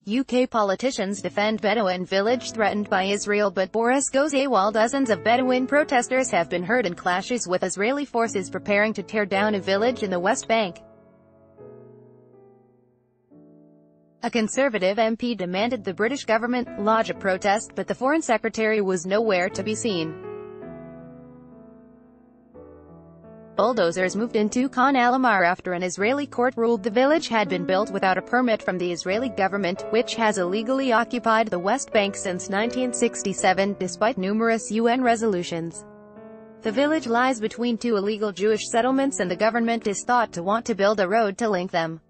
UK politicians defend Bedouin village threatened by Israel, but Boris goes AWOL. Dozens of Bedouin protesters have been hurt in clashes with Israeli forces preparing to tear down a village in the West Bank. A Conservative MP demanded the British government lodge a protest, but the Foreign Secretary was nowhere to be seen. Bulldozers moved into Khan al-Ahmar after an Israeli court ruled the village had been built without a permit from the Israeli government, which has illegally occupied the West Bank since 1967, despite numerous UN resolutions. The village lies between two illegal Jewish settlements, and the government is thought to want to build a road to link them.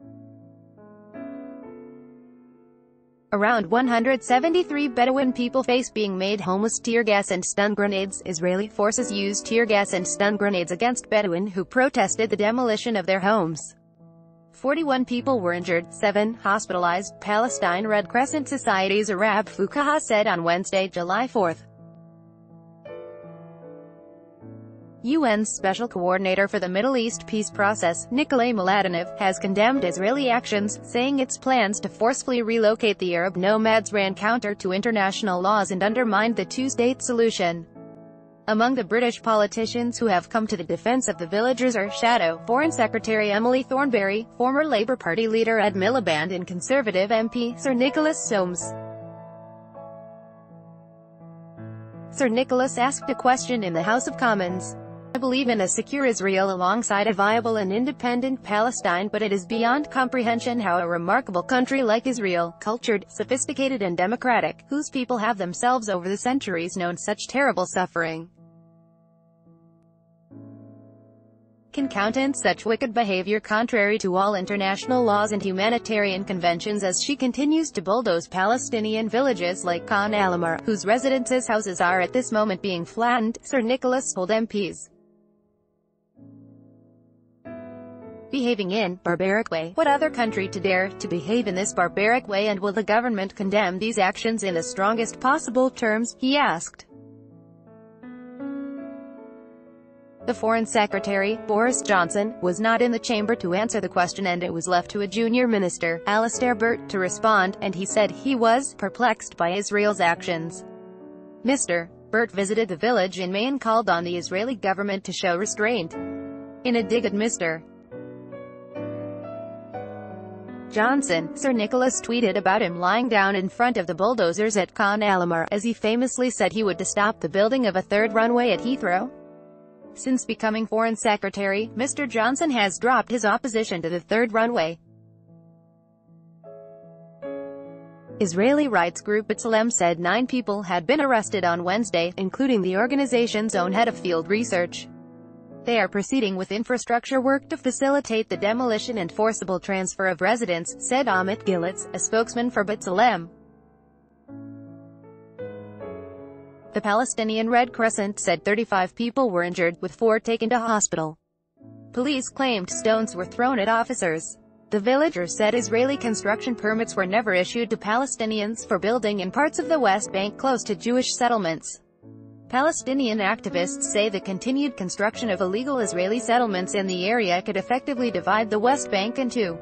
Around 173 Bedouin people face being made homeless. Tear gas and stun grenades. Israeli forces used tear gas and stun grenades against Bedouin who protested the demolition of their homes. 41 people were injured, 7 hospitalized, Palestine Red Crescent Society's Arab Fuqaha said on Wednesday, July 4. UN's Special Coordinator for the Middle East Peace Process, Nikolay Mladenov, has condemned Israeli actions, saying its plans to forcefully relocate the Arab nomads ran counter to international laws and undermined the two-state solution. Among the British politicians who have come to the defense of the villagers are Shadow Foreign Secretary Emily Thornberry, former Labour Party leader Ed Miliband and Conservative MP Sir Nicholas Soames. Sir Nicholas asked a question in the House of Commons. "I believe in a secure Israel alongside a viable and independent Palestine, but it is beyond comprehension how a remarkable country like Israel, cultured, sophisticated and democratic, whose people have themselves over the centuries known such terrible suffering, can countenance such wicked behavior contrary to all international laws and humanitarian conventions," as she continues to bulldoze Palestinian villages like Khan al-Ahmar, whose residences' houses are at this moment being flattened, Sir Nicholas told MPs. "Behaving in barbaric way. What other country to dare to behave in this barbaric way, and will the government condemn these actions in the strongest possible terms?" he asked. The Foreign Secretary, Boris Johnson, was not in the chamber to answer the question, and it was left to a junior minister, Alastair Burt, to respond, and he said he was perplexed by Israel's actions. Mr. Burt visited the village in May and called on the Israeli government to show restraint. In a dig at Mr. Johnson, Sir Nicholas tweeted about him lying down in front of the bulldozers at Khan al-Ahmar, as he famously said he would to stop the building of a third runway at Heathrow. Since becoming Foreign Secretary, Mr. Johnson has dropped his opposition to the third runway. Israeli rights group B'Tselem said 9 people had been arrested on Wednesday, including the organization's own head of field research. They are proceeding with infrastructure work to facilitate the demolition and forcible transfer of residents, said Amit Gilitz, a spokesman for B'Tselem. The Palestinian Red Crescent said 35 people were injured, with 4 taken to hospital. Police claimed stones were thrown at officers. The villagers said Israeli construction permits were never issued to Palestinians for building in parts of the West Bank close to Jewish settlements. Palestinian activists say the continued construction of illegal Israeli settlements in the area could effectively divide the West Bank in two.